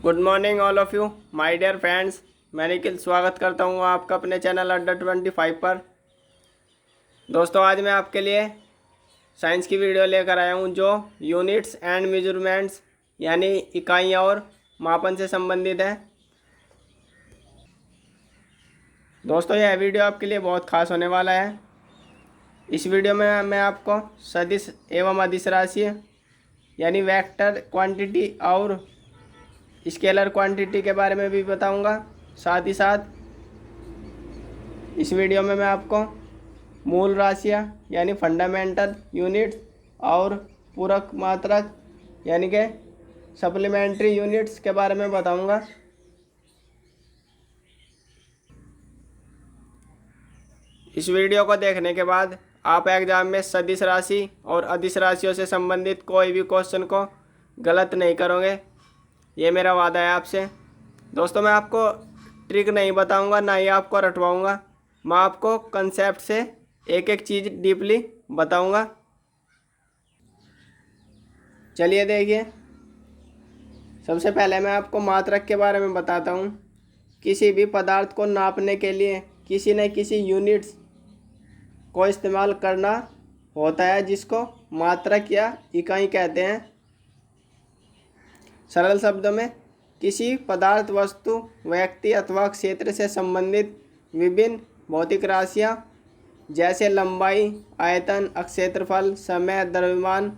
Good morning all of you my dear friends. मैं निखिल स्वागत करता हूँ आपका अपने चैनल अड्डा 25 पर। दोस्तों, आज मैं आपके लिए साइंस की वीडियो लेकर आया हूँ जो यूनिट्स एंड मेजरमेंट्स यानी इकाइयाँ और मापन से संबंधित है। दोस्तों, यह वीडियो आपके लिए बहुत खास होने वाला है। इस वीडियो में मैं आपको सदिश एवं अदिश राशि यानी वेक्टर क्वांटिटी और स्केलर क्वांटिटी के बारे में भी बताऊंगा। साथ ही साथ इस वीडियो में मैं आपको मूल राशियाँ यानी फंडामेंटल यूनिट्स और पूरक मात्रक यानी कि सप्लीमेंट्री यूनिट्स के बारे में बताऊंगा। इस वीडियो को देखने के बाद आप एग्जाम में सदिश राशि और अदिश राशियों से संबंधित कोई भी क्वेश्चन को गलत नहीं करोगे, ये मेरा वादा है आपसे। दोस्तों, मैं आपको ट्रिक नहीं बताऊंगा, ना ही आपको रटवाऊंगा। मैं आपको कंसेप्ट से एक एक चीज़ डीपली बताऊंगा। चलिए देखिए, सबसे पहले मैं आपको मात्रक के बारे में बताता हूँ। किसी भी पदार्थ को नापने के लिए किसी न किसी यूनिट्स को इस्तेमाल करना होता है, जिसको मात्रक या इकाई कहते हैं। सरल शब्दों में, किसी पदार्थ, वस्तु, व्यक्ति अथवा क्षेत्र से संबंधित विभिन्न भौतिक राशियाँ जैसे लंबाई, आयतन, क्षेत्रफल, समय, द्रव्यमान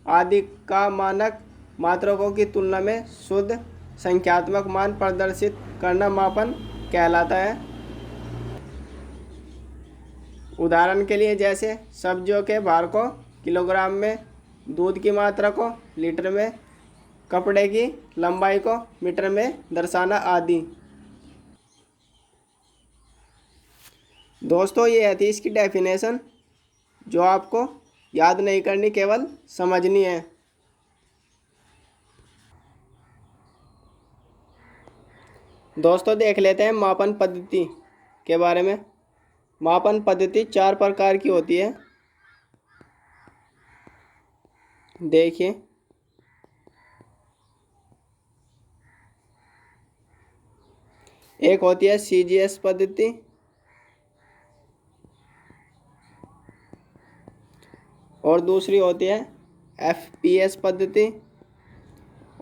आदि का मानक मात्रकों की तुलना में शुद्ध संख्यात्मक मान प्रदर्शित करना मापन कहलाता है। उदाहरण के लिए, जैसे सब्जियों के भार को किलोग्राम में, दूध की मात्रा को लीटर में, कपड़े की लंबाई को मीटर में दर्शाना आदि। दोस्तों, ये थी इसकी डेफिनेशन, जो आपको याद नहीं करनी, केवल समझनी है। दोस्तों, देख लेते हैं मापन पद्धति के बारे में। मापन पद्धति 4 प्रकार की होती है। देखिए, एक होती है CGS पद्धति, और दूसरी होती है FPS पद्धति,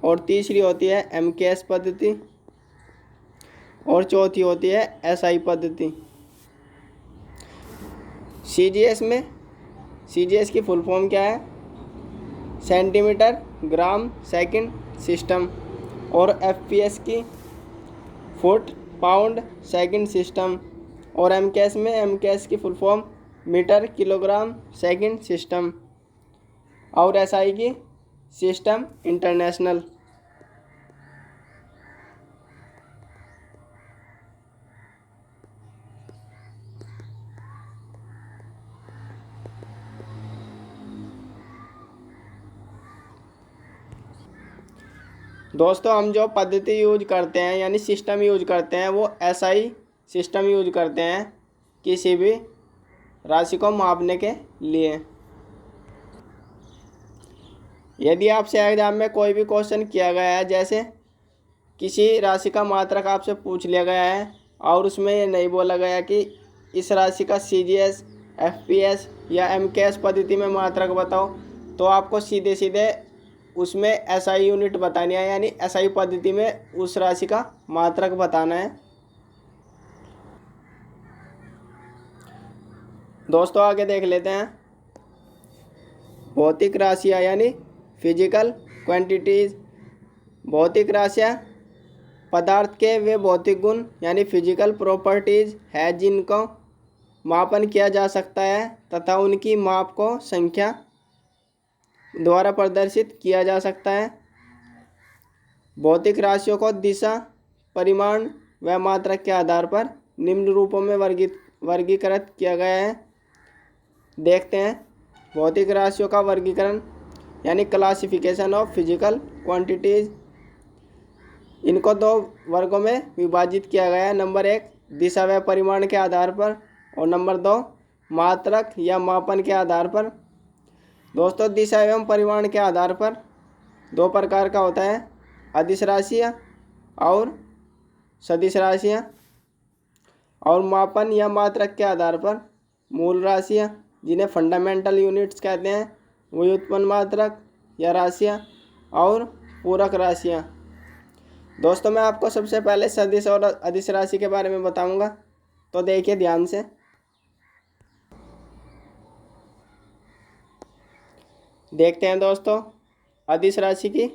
और तीसरी होती है MKS पद्धति, और चौथी होती है SI पद्धति। CGS की फुल फॉर्म क्या है? Centimetre gram second system. और FPS की फुट पाउंड सेकंड सिस्टम। और MKS की full form metre kilogram second system. और SI की सिस्टम इंटरनेशनल। दोस्तों, हम जो पद्धति यूज करते हैं यानी सिस्टम यूज करते हैं, वो SI सिस्टम यूज करते हैं किसी भी राशि को मापने के लिए। यदि आपसे एग्जाम में कोई भी क्वेश्चन किया गया है, जैसे किसी राशि का मात्रक आपसे पूछ लिया गया है और उसमें ये नहीं बोला गया कि इस राशि का CGS, FPS या MKS पद्धति में मात्रक बताओ, तो आपको सीधे सीधे उसमें SI यूनिट बतानी है, यानी SI पद्धति में उस राशि का मात्रक बताना है। दोस्तों, आगे देख लेते हैं भौतिक राशियाँ यानी फिजिकल क्वांटिटीज़। भौतिक राशियाँ पदार्थ के वे भौतिक गुण यानी फिजिकल प्रॉपर्टीज़ है जिनको मापन किया जा सकता है तथा उनकी माप को संख्या द्वारा प्रदर्शित किया जा सकता है। भौतिक राशियों को दिशा, परिमाण व मात्रक के आधार पर निम्न रूपों में वर्गीकृत किया गया है। देखते हैं भौतिक राशियों का वर्गीकरण यानी क्लासिफिकेशन ऑफ फिजिकल क्वांटिटीज़। इनको 2 वर्गों में विभाजित किया गया है। नंबर 1 दिशा व परिमाण के आधार पर, और नंबर 2 मात्रक या मापन के आधार पर। दोस्तों, दिशा एवं परिमाण के आधार पर 2 प्रकार का होता है, अदिश राशियाँ और सदिश राशियाँ, और मापन या मात्रक के आधार पर मूल राशियाँ जिन्हें फंडामेंटल यूनिट्स कहते हैं, व्युत्पन्न मात्रक या राशियाँ, और पूरक राशियाँ। दोस्तों मैं आपको सबसे पहले सदिश और अदिश राशि के बारे में बताऊंगा, तो देखिए ध्यान से। देखते हैं दोस्तों अदिश राशि की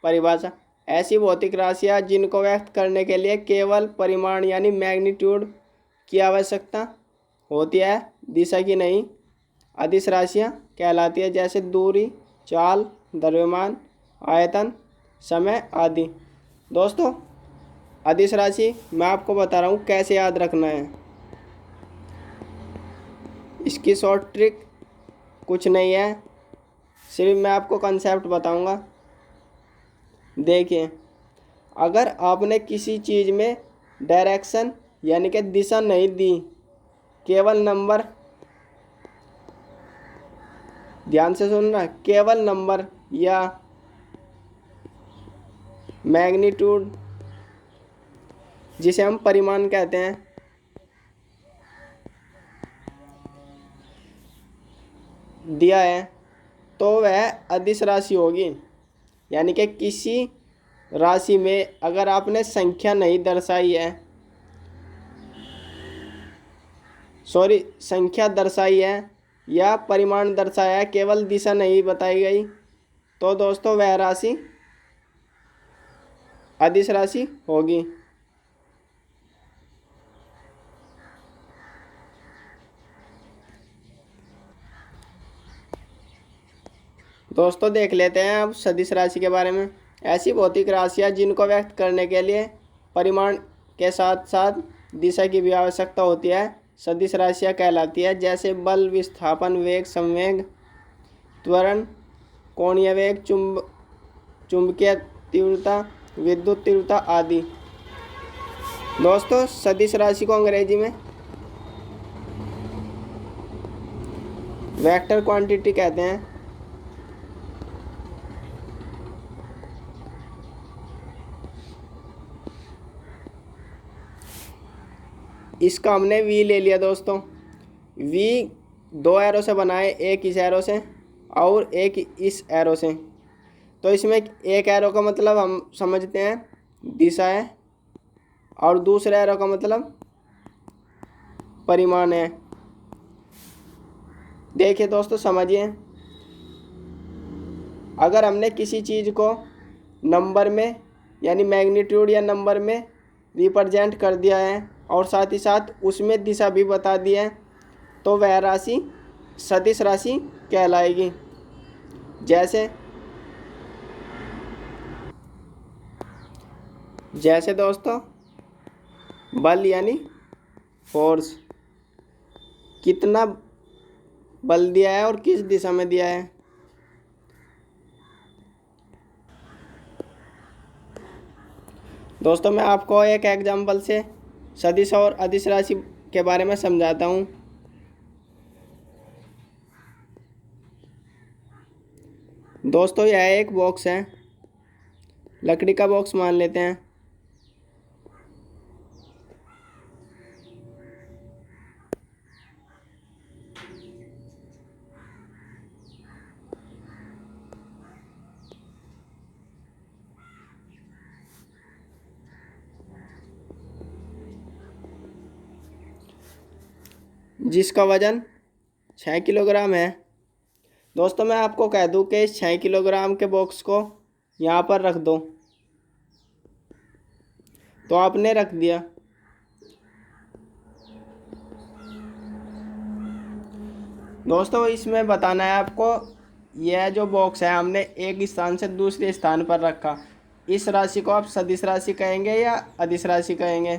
परिभाषा। ऐसी भौतिक राशियाँ जिनको व्यक्त करने के लिए केवल परिमाण यानी मैग्नीट्यूड की आवश्यकता होती है, दिशा की नहीं, अदिश राशियाँ कहलाती है, जैसे दूरी, चाल, द्रव्यमान, आयतन, समय आदि। दोस्तों अदिश राशि मैं आपको बता रहा हूँ कैसे याद रखना है। इसकी शॉर्ट ट्रिक कुछ नहीं है, सिर्फ मैं आपको कंसेप्ट बताऊंगा। देखिए, अगर आपने किसी चीज़ में डायरेक्शन यानी कि दिशा नहीं दी, केवल नंबर, ध्यान से सुनना, केवल नंबर या मैग्नीट्यूड जिसे हम परिमाण कहते हैं, दिया है, तो वह अदिश राशि होगी। यानी कि किसी राशि में अगर आपने संख्या नहीं दर्शाई है, संख्या दर्शाई है या परिमाण दर्शाया है, केवल दिशा नहीं बताई गई, तो दोस्तों वह राशि अदिश राशि होगी। दोस्तों देख लेते हैं अब सदिश राशि के बारे में। ऐसी भौतिक राशियाँ जिनको व्यक्त करने के लिए परिमाण के साथ साथ दिशा की भी आवश्यकता होती है, सदिश राशियाँ कहलाती है, जैसे बल, विस्थापन, वेग, संवेग, त्वरण, कोणीय वेग, चुंबकीय तीव्रता, विद्युत तीव्रता आदि। दोस्तों सदिश राशि को अंग्रेजी में वेक्टर क्वांटिटी कहते हैं। इसका हमने वी ले लिया दोस्तों। वी दो एरो से बनाए, एक इस एरो से और एक इस एरो से। तो इसमें एक एरो का मतलब हम समझते हैं दिशा है और दूसरे एरो का मतलब परिमाण है। देखिए दोस्तों समझिए, अगर हमने किसी चीज़ को नंबर में यानी मैग्नीट्यूड या नंबर में रिप्रेजेंट कर दिया है और साथ ही साथ उसमें दिशा भी बता दी है, तो वह राशि सदिश राशि कहलाएगी। जैसे दोस्तों बल यानी फोर्स, कितना बल दिया है और किस दिशा में दिया है। दोस्तों मैं आपको एक एग्जाम्पल से सदिश और अदिश राशि के बारे में समझाता हूँ। दोस्तों यह एक बॉक्स है, लकड़ी का बॉक्स मान लेते हैं। जिसका वजन 6 किलोग्राम है। दोस्तों मैं आपको कह दूं कि इस 6 किलोग्राम के बॉक्स को यहाँ पर रख दो, तो आपने रख दिया। दोस्तों इसमें बताना है आपको, यह जो बॉक्स है हमने एक स्थान से दूसरे स्थान पर रखा। इस राशि को आप सदिश राशि कहेंगे या अदिश राशि कहेंगे?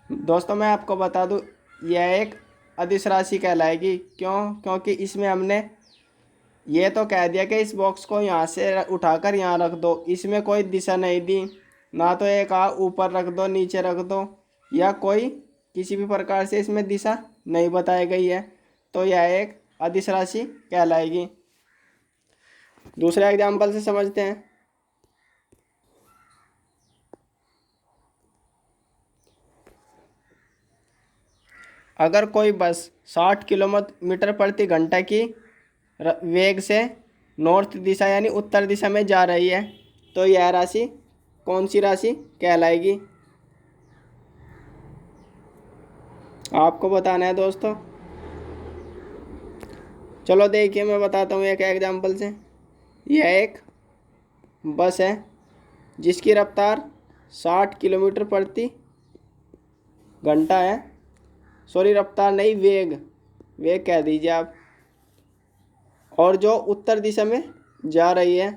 दोस्तों मैं आपको बता दूं, यह एक अदिश राशि कहलाएगी। क्योंकि इसमें हमने ये तो कह दिया कि इस बॉक्स को यहाँ से उठाकर यहाँ रख दो, इसमें कोई दिशा नहीं दी, ना तो एक ऊपर रख दो, नीचे रख दो, या कोई किसी भी प्रकार से इसमें दिशा नहीं बताई गई है, तो यह एक अदिश राशि कहलाएगी। दूसरे एग्जाम्पल से समझते हैं। अगर कोई बस 60 किलोमीटर प्रति घंटा की वेग से नॉर्थ दिशा यानी उत्तर दिशा में जा रही है तो यह राशि कौन सी राशि कहलाएगी? आपको बताना है दोस्तों। चलो देखिए, मैं बताता हूँ एक एग्जांपल से। यह एक बस है जिसकी रफ्तार 60 किलोमीटर प्रति घंटा है। सॉरी, रफ्तार नहीं, वेग, वेग कह दीजिए आप। और जो उत्तर दिशा में जा रही है।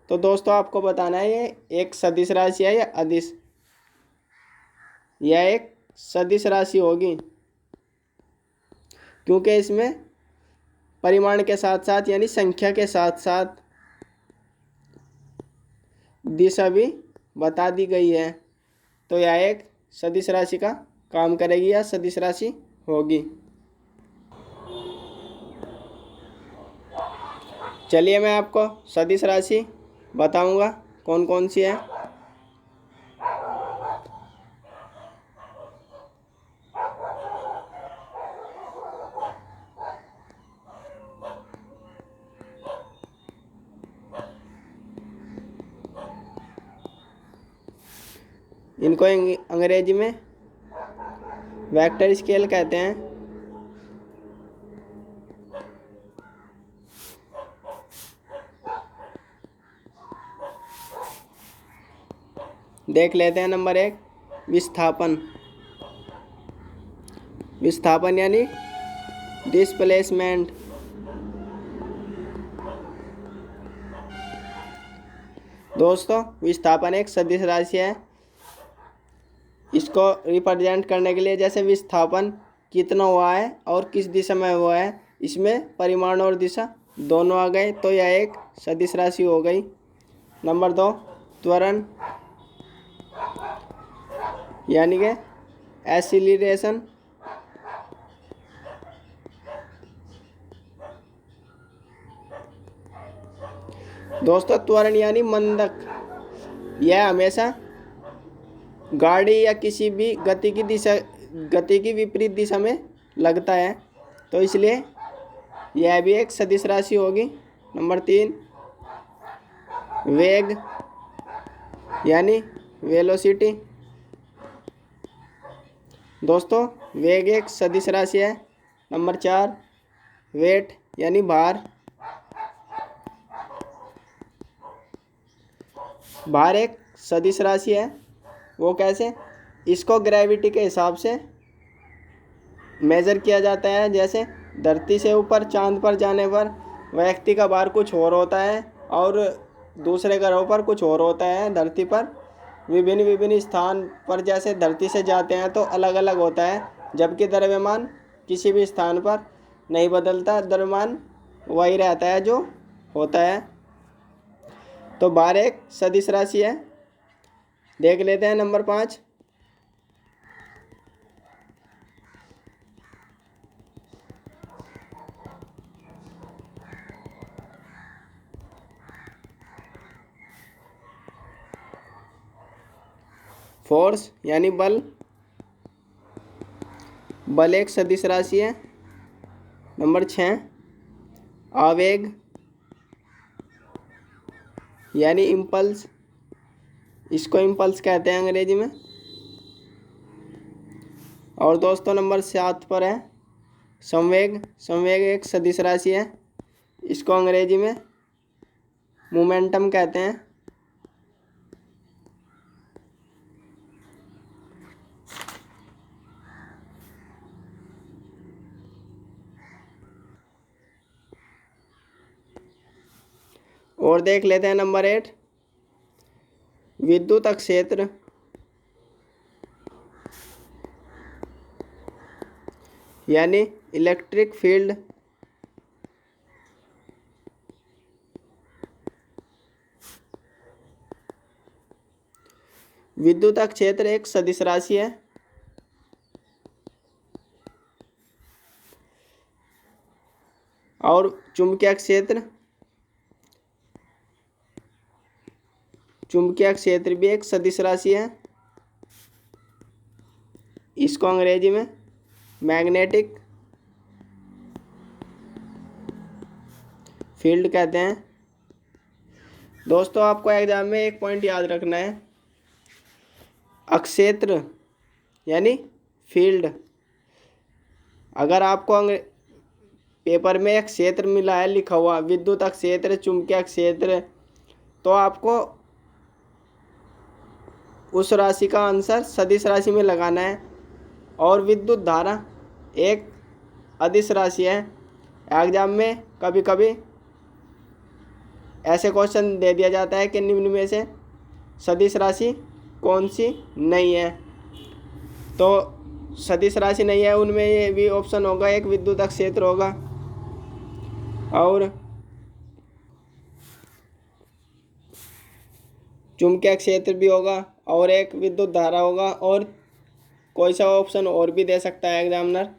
तो दोस्तों आपको बताना है ये एक सदिश राशि है या अदिश। यह एक सदिश राशि होगी क्योंकि इसमें परिमाण के साथ साथ यानी संख्या के साथ साथ दिशा भी बता दी गई है। तो यह एक सदिश राशि का काम करेगी या सदिश राशि होगी। चलिए मैं आपको सदिश राशि बताऊंगा कौन कौन सी है। इनको अंग्रेजी में वेक्टर स्केल कहते हैं। देख लेते हैं। नंबर 1, विस्थापन। विस्थापन यानी डिस्प्लेसमेंट। दोस्तों विस्थापन एक सदिश राशि है। इसको रिप्रेजेंट करने के लिए जैसे विस्थापन कितना हुआ है और किस दिशा में हुआ है, इसमें परिमाण और दिशा दोनों आ गए तो यह एक सदिश राशि हो गई। नंबर 2, त्वरण यानी कि एक्सीलरेशन। दोस्तों त्वरण यानी मंदक। यह हमेशा गाड़ी या किसी भी गति की विपरीत दिशा में लगता है तो इसलिए यह भी एक सदिश राशि होगी। नंबर 3, वेग यानी वेलोसिटी। दोस्तों वेग एक सदिश राशि है। नंबर 4, वेट यानी भार। भार एक सदिश राशि है। वो कैसे? इसको ग्रेविटी के हिसाब से मेज़र किया जाता है। जैसे धरती से ऊपर चांद पर जाने पर व्यक्ति का भार कुछ और होता है और दूसरे ग्रहों पर कुछ और होता है। धरती पर विभिन्न विभिन्न स्थान पर जैसे धरती से जाते हैं तो अलग अलग होता है, जबकि द्रव्यमान किसी भी स्थान पर नहीं बदलता, द्रव्यमान वही रहता है जो होता है। तो भार एक सदिश राशि है। देख लेते हैं नंबर 5, फोर्स यानी बल। बल एक सदिश राशि है। नंबर 6, आवेग यानी इम्पल्स। इसको इम्पल्स कहते हैं अंग्रेजी में। और दोस्तों नंबर 7 पर है संवेग। संवेग एक सदिश राशि है। इसको अंग्रेजी में मोमेंटम कहते हैं। और देख लेते हैं नंबर 8, विद्युत क्षेत्र यानी इलेक्ट्रिक फील्ड। विद्युत क्षेत्र एक सदिश राशि है। और चुंबकीय क्षेत्र, चुंबकीय क्षेत्र भी एक सदिश राशि है। इसको अंग्रेजी में मैग्नेटिक फील्ड कहते हैं। दोस्तों आपको एग्जाम में एक पॉइंट याद रखना है, अक्षेत्र यानी फील्ड। अगर आपको पेपर में एक क्षेत्र मिला है लिखा हुआ, विद्युत क्षेत्र, चुंबकीय क्षेत्र, तो आपको उस राशि का आंसर सदिश राशि में लगाना है। और विद्युत धारा एक अदिश राशि है। एग्जाम में कभी कभी ऐसे क्वेश्चन दे दिया जाता है कि निम्न में से सदिश राशि कौन सी नहीं है, तो सदिश राशि नहीं है उनमें ये भी ऑप्शन होगा, एक विद्युत क्षेत्र होगा और चुंबकीय क्षेत्र भी होगा और एक विद्युत धारा होगा, और कोई सा ऑप्शन और भी दे सकता है एग्जामिनर।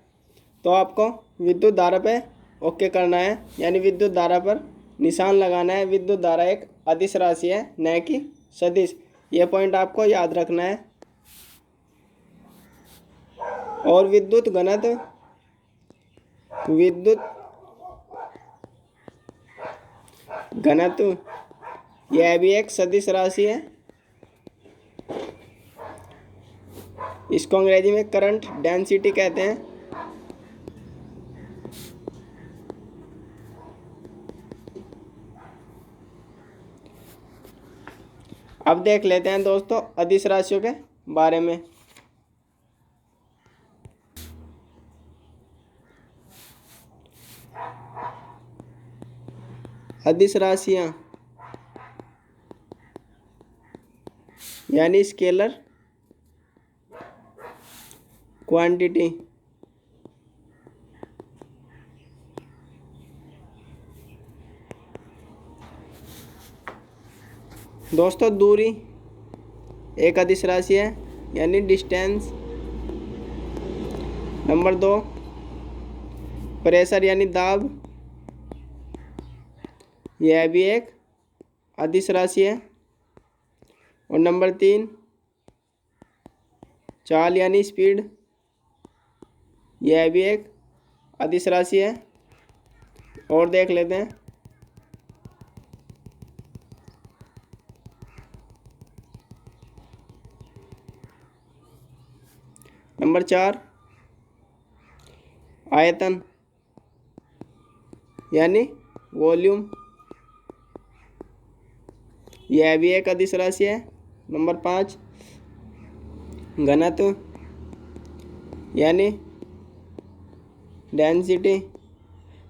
तो आपको विद्युत धारा पे ओके करना है, यानी विद्युत धारा पर निशान लगाना है। विद्युत धारा एक अदिश राशि है, न कि सदिश। ये पॉइंट आपको याद रखना है। और विद्युत घनत्व यह भी एक सदिश राशि है। इसको अंग्रेजी में करंट डेंसिटी कहते हैं। अब देख लेते हैं दोस्तों अदिश राशियों के बारे में। अदिश राशियां यानी स्केलर क्वांटिटी। दोस्तों दूरी एक अदिश राशि है, यानी डिस्टेंस। नंबर 2 प्रेशर यानी दाब, यह भी एक अदिश राशि है। और नंबर 3 चाल यानी स्पीड, यह भी एक अदिश राशि है। और देख लेते हैं नंबर 4 आयतन यानी वॉल्यूम, यह भी एक अदिश राशि है। नंबर 5 घनत्व यानी डेंसिटी।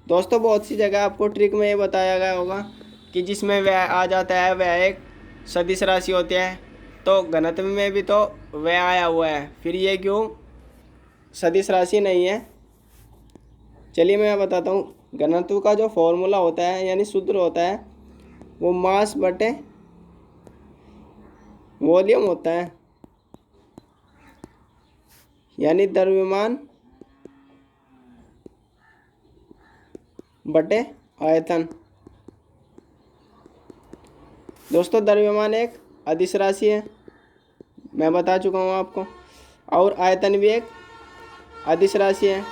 दोस्तों बहुत सी जगह आपको ट्रिक में ये बताया गया होगा कि जिसमें वह आ जाता है वह एक सदिश राशि होती है, तो घनत्व में भी तो वह आया हुआ है, फिर ये क्यों सदिश राशि नहीं है। चलिए मैं बताता हूँ। घनत्व का जो फॉर्मूला होता है यानी सूत्र होता है वो मास बटे वॉल्यूम होता है, यानी द्रव्यमान बटे आयतन। दोस्तों द्रव्यमान एक अदिश राशि है, मैं बता चुका हूँ आपको, और आयतन भी एक अदिश राशि है।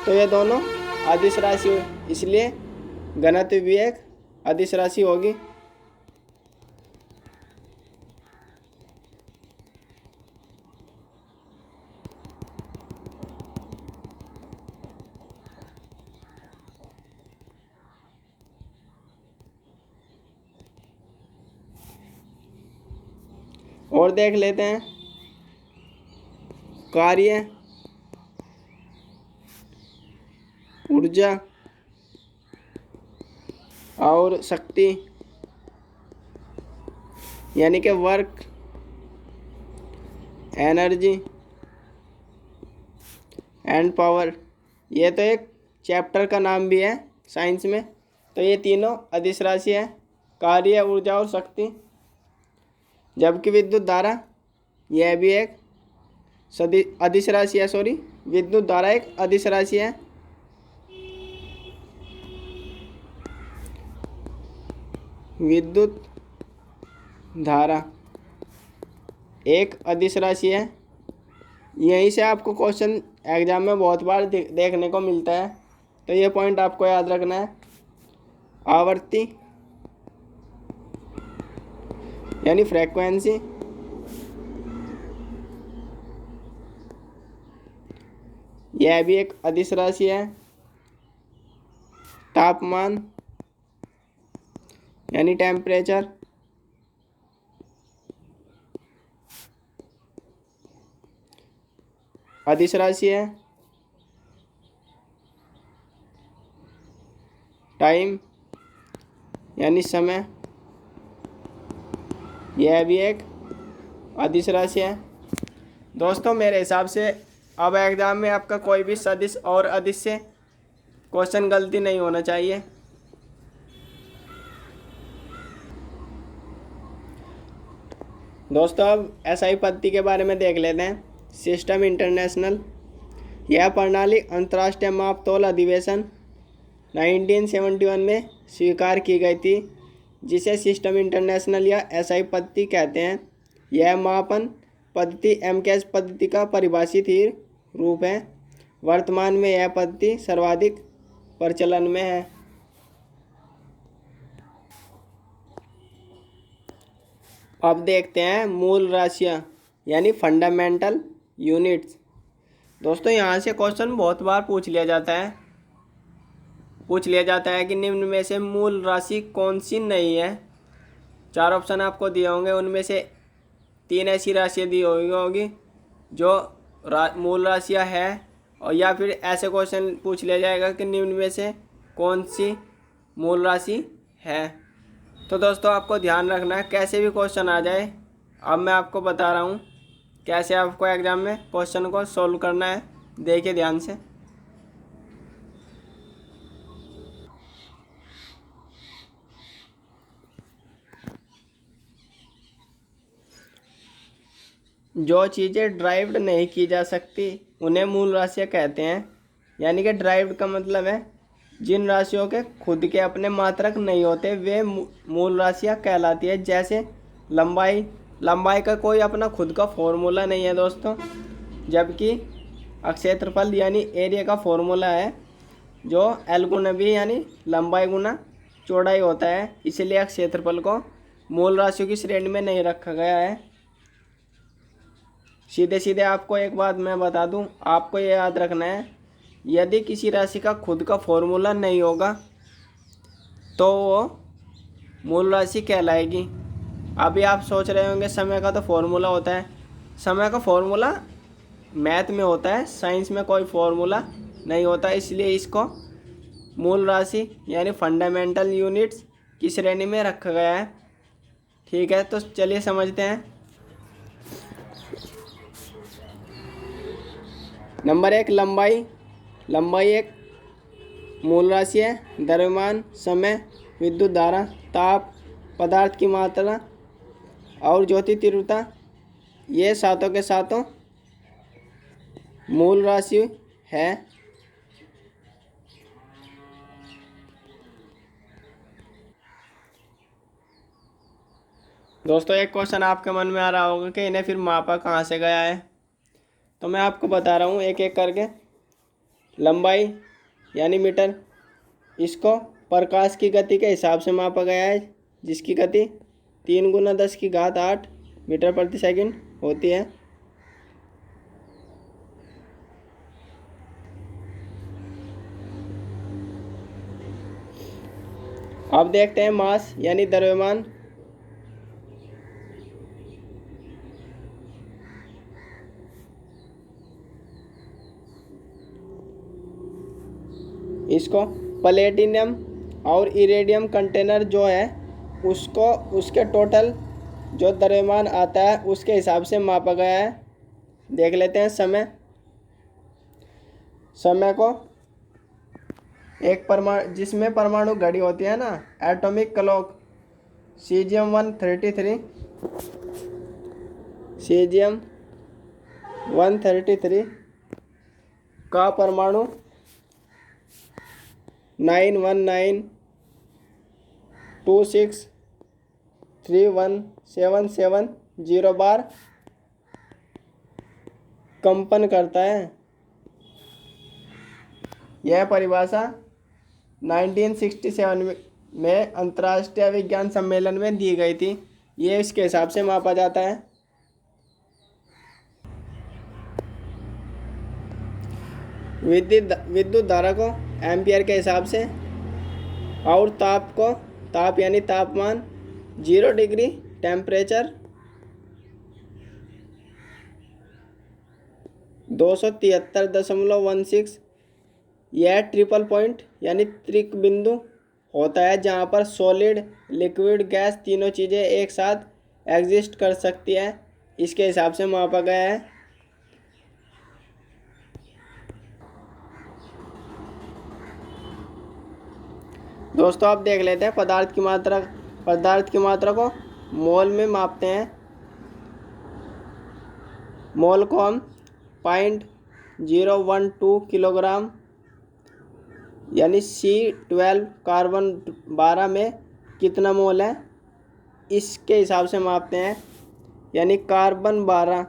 तो ये दोनों अदिश राशि हो, इसलिए घनत्व भी एक अदिश राशि होगी। और देख लेते हैं कार्य, ऊर्जा और शक्ति यानी कि वर्क, एनर्जी एंड पावर। ये तो एक चैप्टर का नाम भी है साइंस में। तो ये तीनों अदिश राशि है, कार्य, ऊर्जा और शक्ति। जबकि विद्युत धारा यह भी एक अदिश राशि है, विद्युत धारा एक अदिश राशि है। विद्युत धारा एक अदिश राशि है। यहीं से आपको क्वेश्चन एग्जाम में बहुत बार देखने को मिलता है, तो ये पॉइंट आपको याद रखना है। आवृत्ति यानी फ्रेक्वेंसी, यह भी एक अदिश राशि है। तापमान यानी टेम्परेचर, अदिश राशि है। टाइम यानी समय, यह भी एक अदिश राशि है। दोस्तों मेरे हिसाब से अब एग्ज़ाम में आपका कोई भी सदिश और अदिश से क्वेश्चन गलती नहीं होना चाहिए। दोस्तों अब एसआई पद्धति के बारे में देख लेते हैं। सिस्टम इंटरनेशनल, यह प्रणाली अंतर्राष्ट्रीय माप तौल अधिवेशन 1971 में स्वीकार की गई थी, जिसे सिस्टम इंटरनेशनल या एसआई पद्धति कहते हैं। यह मापन पद्धति एमकेएस पद्धति का परिभाषित ही रूप है। वर्तमान में यह पद्धति सर्वाधिक प्रचलन में है। अब देखते हैं मूल राशियाँ यानी फंडामेंटल यूनिट्स। दोस्तों यहाँ से क्वेश्चन बहुत बार पूछ लिया जाता है कि निम्न में से मूल राशि कौन सी नहीं है। 4 ऑप्शन आपको दिए होंगे, उनमें से 3 ऐसी राशियाँ दी होगी जो मूल राशियाँ है, और या फिर ऐसे क्वेश्चन पूछ लिया जाएगा कि निम्न में से कौन सी मूल राशि है। तो दोस्तों आपको ध्यान रखना है, कैसे भी क्वेश्चन आ जाए, अब मैं आपको बता रहा हूँ कैसे आपको एग्ज़ाम में क्वेश्चन को सॉल्व करना है। देखिए ध्यान से। जो चीज़ें ड्राइव्ड नहीं की जा सकती उन्हें मूल राशियाँ कहते हैं। यानी कि ड्राइव्ड का मतलब है जिन राशियों के खुद के अपने मात्रक नहीं होते वे मूल राशियाँ कहलाती है। जैसे लंबाई का कोई अपना खुद का फॉर्मूला नहीं है दोस्तों, जबकि क्षेत्रफल यानी एरिया का फॉर्मूला है जो L गुना B यानी लंबाई गुना चौड़ाई होता है। इसलिए क्षेत्रफल को मूल राशियों की श्रेणी में नहीं रखा गया है। सीधे आपको एक बात मैं बता दूं, आपको ये याद रखना है, यदि किसी राशि का खुद का फॉर्मूला नहीं होगा तो वो मूल राशि कहलाएगी। अभी आप सोच रहे होंगे समय का तो फॉर्मूला होता है। समय का फॉर्मूला मैथ में होता है, साइंस में कोई फॉर्मूला नहीं होता, इसलिए इसको मूल राशि यानी फंडामेंटल यूनिट्स की श्रेणी में रखा गया है। ठीक है, तो चलिए समझते हैं। नंबर 1 लंबाई एक मूल राशि है। द्रव्यमान, समय, विद्युत धारा, ताप, पदार्थ की मात्रा और ज्योति तीव्रता, ये सातों के सातों मूल राशि है। दोस्तों एक क्वेश्चन आपके मन में आ रहा होगा कि इन्हें फिर मापा कहाँ से गया है, तो मैं आपको बता रहा हूँ एक एक करके। लंबाई यानी मीटर, इसको प्रकाश की गति के हिसाब से मापा गया है, जिसकी गति 3 × 10⁸ मीटर प्रति सेकंड होती है। अब देखते हैं मास यानी द्रव्यमान। इसको प्लेटिनम और इरेडियम कंटेनर जो है उसको उसके टोटल जो द्रव्यमान आता है उसके हिसाब से मापा गया है। देख लेते हैं समय को एक परमाणु, जिसमें परमाणु घड़ी होती है ना, एटॉमिक क्लॉक, सीजियम 133 का परमाणु 91926317770 बार कंपन करता है। यह परिभाषा 1967 में अंतर्राष्ट्रीय विज्ञान सम्मेलन में दी गई थी। ये इसके हिसाब से मापा जाता है। विद्युत धारा को एम्पियर के हिसाब से और ताप यानी तापमान 0 डिग्री टेम्परेचर 273.16 यह ट्रिपल पॉइंट यानी त्रिक बिंदु होता है जहाँ पर सॉलिड लिक्विड गैस तीनों चीज़ें एक साथ एग्जिस्ट कर सकती है। इसके हिसाब से मापा गया है। दोस्तों आप देख लेते हैं पदार्थ की मात्रा को मोल में मापते हैं। मोल को हम 0.012 किलोग्राम यानी C12 कार्बन 12 में कितना मोल है इसके हिसाब से मापते हैं। यानी कार्बन 12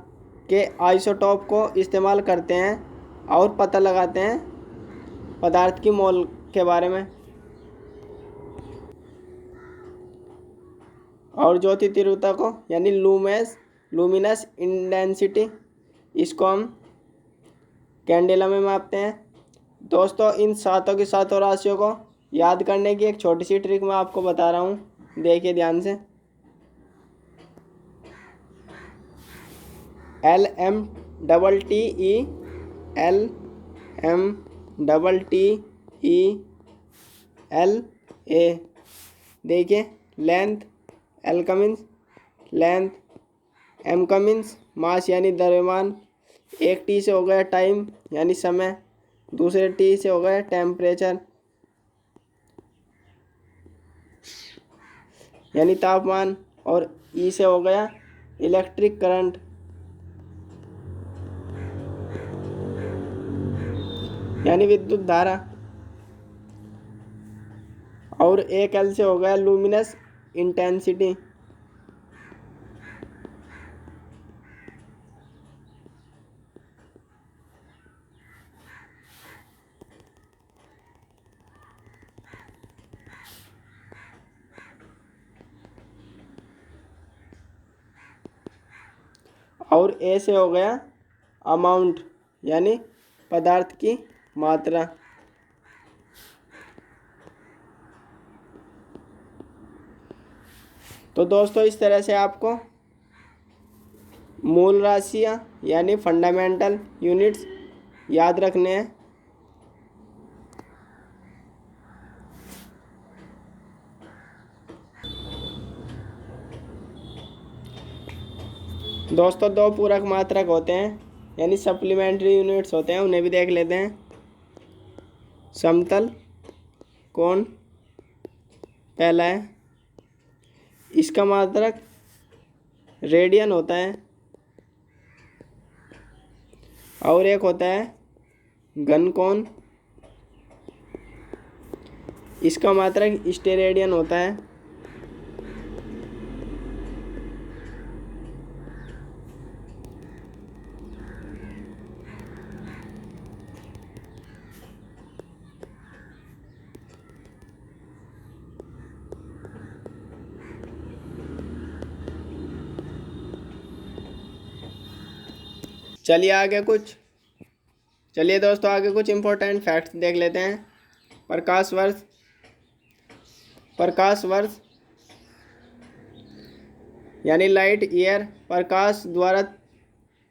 के आइसोटोप को इस्तेमाल करते हैं और पता लगाते हैं पदार्थ की मोल के बारे में। और ज्योति तीव्रता को यानी लूमिनस इंटेंसिटी इसको हम कैंडेला में मापते हैं। दोस्तों इन सातों की सातों राशियों को याद करने की एक छोटी सी ट्रिक मैं आपको बता रहा हूँ, देखिए ध्यान से। LMTTELA देखिए लेंथ, L का मीन्स लेंथ, M का मीन्स मास यानी द्रव्यमान, एक T से हो गया टाइम यानी समय, दूसरे T से हो गया टेम्परेचर यानी तापमान, और E से हो गया इलेक्ट्रिक करंट यानी विद्युत धारा, और एक L से हो गया लूमिनस इंटेंसिटी। और ए से हो गया अमाउंट यानी पदार्थ की मात्रा। तो दोस्तों इस तरह से आपको मूल राशियाँ यानी फंडामेंटल यूनिट्स याद रखने हैं। दोस्तों दो पूरक मात्रक होते हैं यानी सप्लीमेंट्री यूनिट्स होते हैं, उन्हें भी देख लेते हैं। समतल कोण पहला है, इसका मात्रक रेडियन होता है, और एक होता है घन कोण, इसका मात्रक स्टेरेडियन होता है। चलिए दोस्तों आगे कुछ इम्पोर्टेंट फैक्ट्स देख लेते हैं। प्रकाश वर्ष यानी लाइट ईयर प्रकाश द्वारा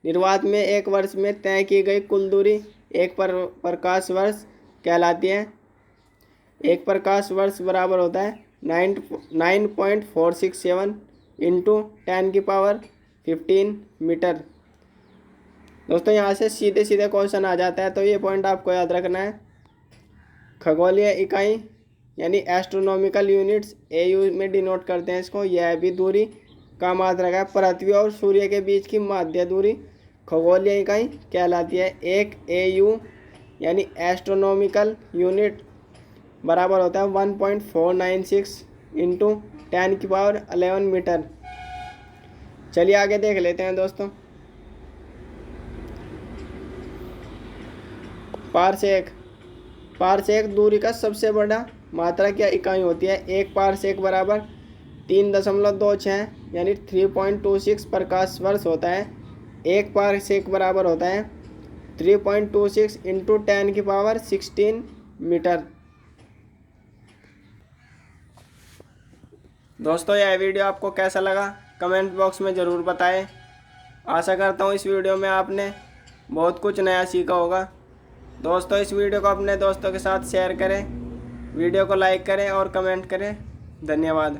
निर्वात में एक वर्ष में तय की गई कुल दूरी एक प्रकाश वर्ष कहलाती है। एक प्रकाश वर्ष बराबर होता है 9.467 इंटू 10⁻15 मीटर। दोस्तों यहाँ से सीधे क्वेश्चन आ जाता है, तो ये पॉइंट आपको याद रखना है। खगोलीय इकाई यानी एस्ट्रोनॉमिकल यूनिट्स AU में डिनोट करते हैं इसको। यह भी दूरी का मात्रक है। पृथ्वी और सूर्य के बीच की माध्य दूरी खगोलीय इकाई कहलाती है। एक AU यानी एस्ट्रोनॉमिकल यूनिट बराबर होता है 1.496 इंटू 10⁻11 मीटर। चलिए आगे देख लेते हैं दोस्तों। पारसेक पारसेक दूरी का सबसे बड़ा मात्रक या इकाई होती है। 1 पारसेक बराबर 3.26 यानी 3.26 प्रकाश वर्ष होता है। 1 पारसेक बराबर होता है 3.26 इंटू 10⁻16 मीटर। दोस्तों यह वीडियो आपको कैसा लगा कमेंट बॉक्स में ज़रूर बताएं। आशा करता हूँ इस वीडियो में आपने बहुत कुछ नया सीखा होगा। दोस्तों इस वीडियो को अपने दोस्तों के साथ शेयर करें, वीडियो को लाइक करें और कमेंट करें। धन्यवाद।